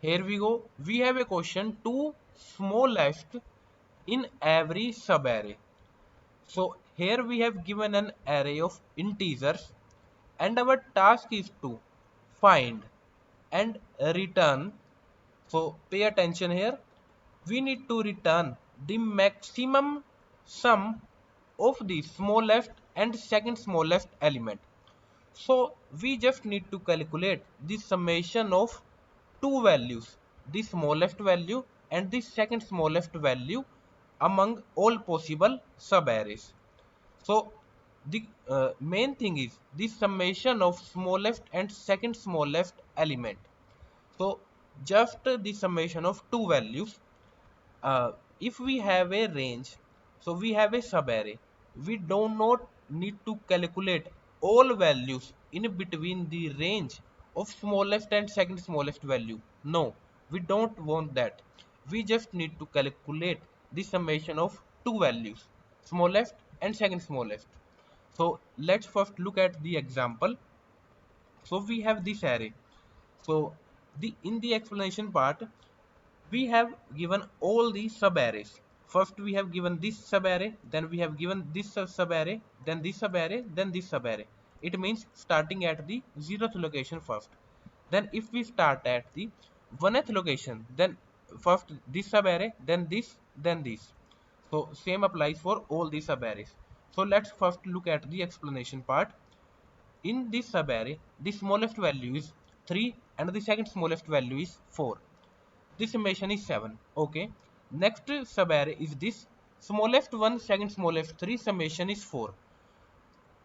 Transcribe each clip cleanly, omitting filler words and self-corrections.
Here we go. We have a question: two smallest in every subarray. So here we have given an array of integers and our task is to find and return. So pay attention here. We need to return the maximum sum of the smallest and second smallest element. So we just need to calculate the summation of two values, the smallest value and the second smallest value among all possible subarrays. So the main thing is the summation of smallest and second smallest element. So just the summation of two values. If we have a range, so we have a subarray, we do not need to calculate all values in between the range of smallest and second smallest value. No, we don't want that. We just need to calculate the summation of two values, smallest and second smallest. So let's first look at the example. So we have this array. So the in the explanation part, we have given all the subarrays. First we have given this subarray, then we have given this subarray, then this subarray, then this subarray. It means starting at the 0th location first. Then if we start at the 1th location, then first this subarray, then this, then this. So same applies for all the subarrays. So let's first look at the explanation part. In this subarray, the smallest value is 3 and the second smallest value is 4. This summation is 7. Okay. Next subarray is this smallest one, second smallest 3, summation is 4.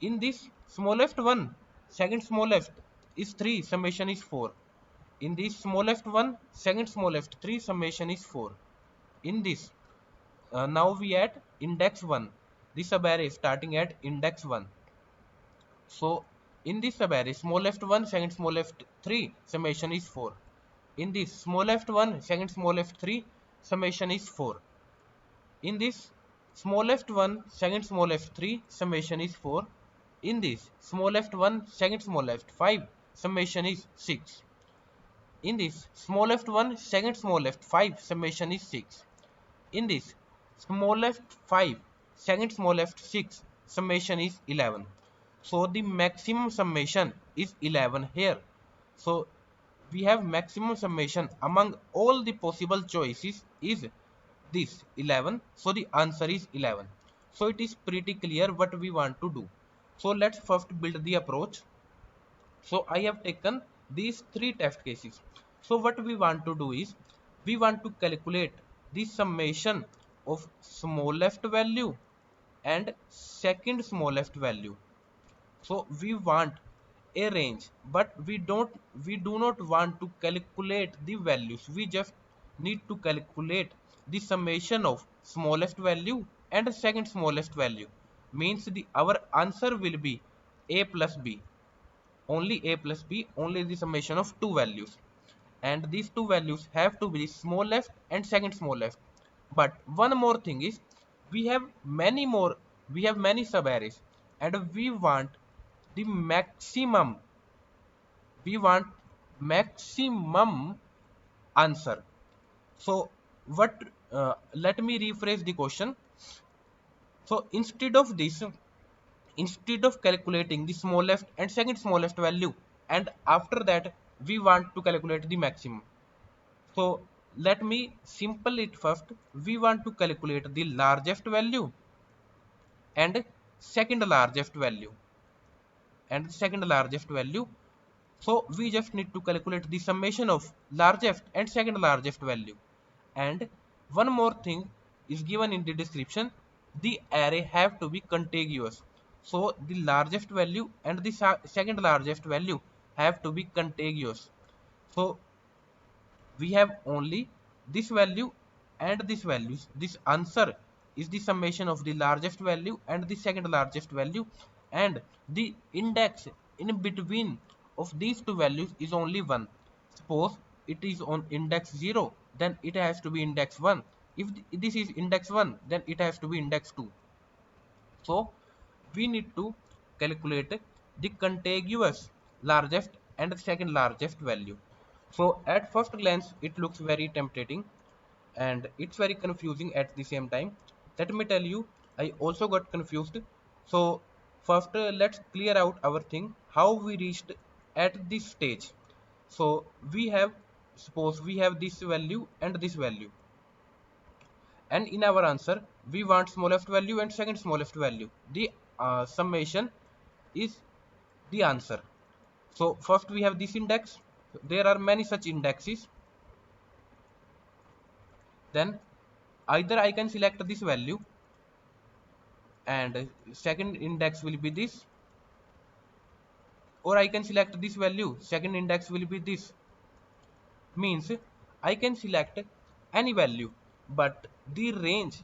In this smallest one, second smallest is 3, summation is 4. In this smallest one, second smallest 3, summation is 4. In this, now we at index 1. This subarray is starting at index 1. So in this subarray, smallest one, second smallest 3, summation is 4. In this smallest one, second smallest 3, summation is 4. In this smallest one, second smallest 3, summation is 4. In this smallest one, second smallest 5, summation is 6. In this smallest one, second smallest 5, summation is 6. In this smallest 5, second smallest 6, summation is 11. So the maximum summation is 11 here. So we have maximum summation among all the possible choices is this 11. So the answer is 11. So it is pretty clear what we want to do. So let's first build the approach. So I have taken these three test cases. So what we want to do is we want to calculate the summation of smallest value and second smallest value. So we want a range, but we do not want to calculate the values. We just need to calculate the summation of smallest value and second smallest value. Means the our answer will be a plus b, only a plus b, only the summation of two values, and these two values have to be the smallest and second smallest. But one more thing is we have many more, we have many subarrays and we want the maximum, we want maximum answer. So what, let me rephrase the question. So instead of this, instead of calculating the smallest and second smallest value and after that we want to calculate the maximum, so let me simple it first. We want to calculate the largest value and second largest value and second largest value. So we just need to calculate the summation of largest and second largest value. And one more thing is given in the description. The array have to be contiguous. So the largest value and the second largest value have to be contiguous. So we have only this value and this values. This answer is the summation of the largest value and the second largest value, and the index in between of these two values is only 1. Suppose it is on index 0, then it has to be index 1. If this is index 1, then it has to be index 2. So we need to calculate the contiguous largest and second largest value. So at first glance it looks very tempting and it's very confusing at the same time. Let me tell you, I also got confused. So first let's clear out our thing how we reached at this stage. So we have, suppose we have this value and this value, and in our answer we want smallest value and second smallest value. The summation is the answer. So first we have this index. There are many such indexes. Then either I can select this value and second index will be this, or I can select this value, second index will be this. Means I can select any value, but the range,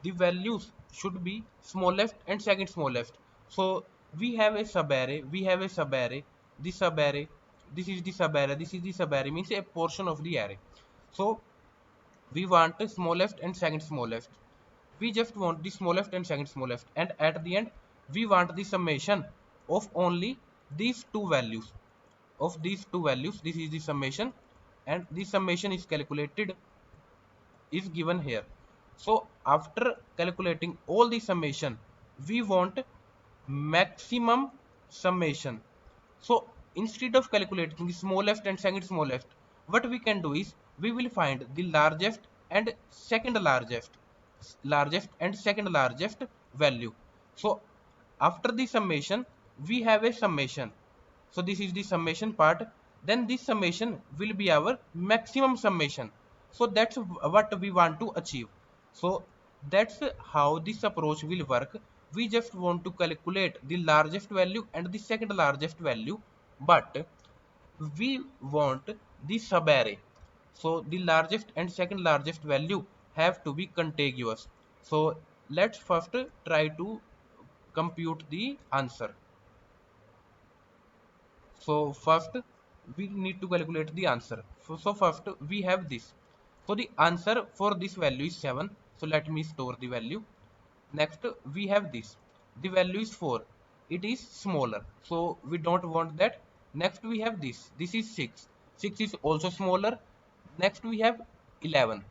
the values should be smallest and second smallest. So we have a subarray, we have a subarray, this subarray, this is the subarray, this is the subarray, means a portion of the array. So we want the smallest and second smallest. We just want the smallest and second smallest, and at the end we want the summation of only these two values. Of these two values, this is the summation, and this summation is calculated, is given here. So after calculating all the summation, we want maximum summation. So instead of calculating the smallest and second smallest, what we can do is we will find the largest and second largest, largest and second largest value. So after the summation we have a summation. So this is the summation part. Then this summation will be our maximum summation. So that's what we want to achieve. So that's how this approach will work. We just want to calculate the largest value and the second largest value, but we want the subarray. So the largest and second largest value have to be contiguous. So let's first try to compute the answer. So first we need to calculate the answer. So first we have this. So the answer for this value is 7. So let me store the value. Next we have this. The value is 4. It is smaller. So we don't want that. Next we have this. This is 6. 6 is also smaller. Next we have 11.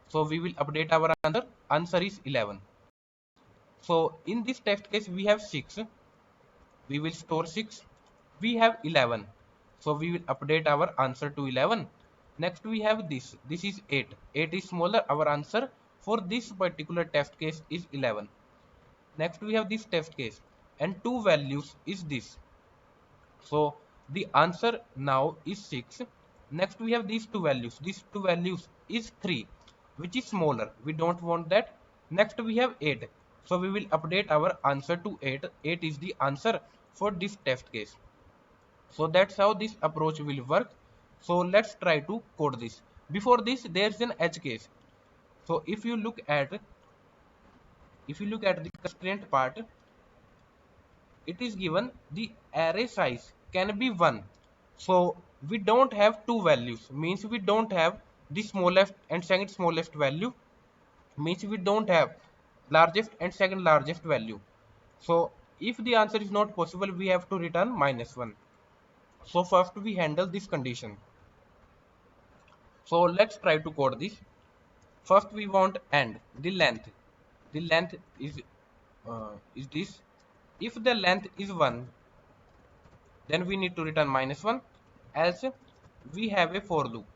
So we will update our answer. Answer is 11. So in this test case we have 6. We will store 6. We have 11. So we will update our answer to 11. Next we have this. This is 8. 8 is smaller. Our answer for this particular test case is 11. Next we have this test case, and two values is this. So the answer now is 6. Next we have these two values. These two values is 3, which is smaller. We don't want that. Next we have 8. So we will update our answer to 8. 8 is the answer for this test case. So that's how this approach will work. So let's try to code this. Before this there's an edge case. So if you look at the constraint part, it is given the array size can be 1. So we don't have two values, means we don't have the smallest and second smallest value, means we don't have largest and second largest value. So if the answer is not possible, we have to return -1. So first we handle this condition. So let's try to code this. First we want and the length. The length is this. If the length is 1, then we need to return -1. Else we have a for loop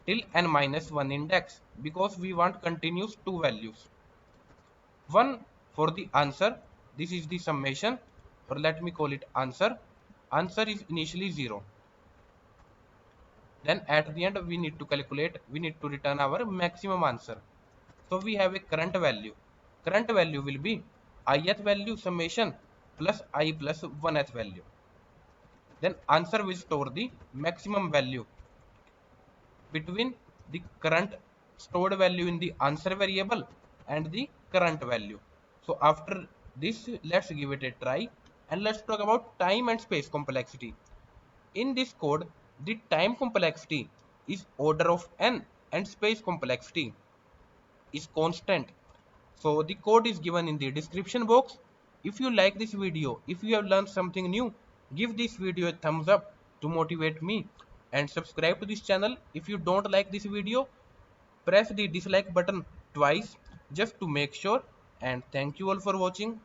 till n-1 index, because we want continuous two values. One for the answer. This is the summation, or let me call it answer. Answer is initially 0. Then at the end we need to calculate, we need to return our maximum answer. So we have a current value. Current value will be ith value summation plus I plus 1th value. Then answer will store the maximum value between the current stored value in the answer variable and the current value. So after this, let's give it a try, and let's talk about time and space complexity. In this code, the time complexity is order of n and space complexity is constant. So the code is given in the description box. If you like this video, if you have learned something new, give this video a thumbs up to motivate me and subscribe to this channel. If you don't like this video, press the dislike button twice just to make sure. And thank you all for watching.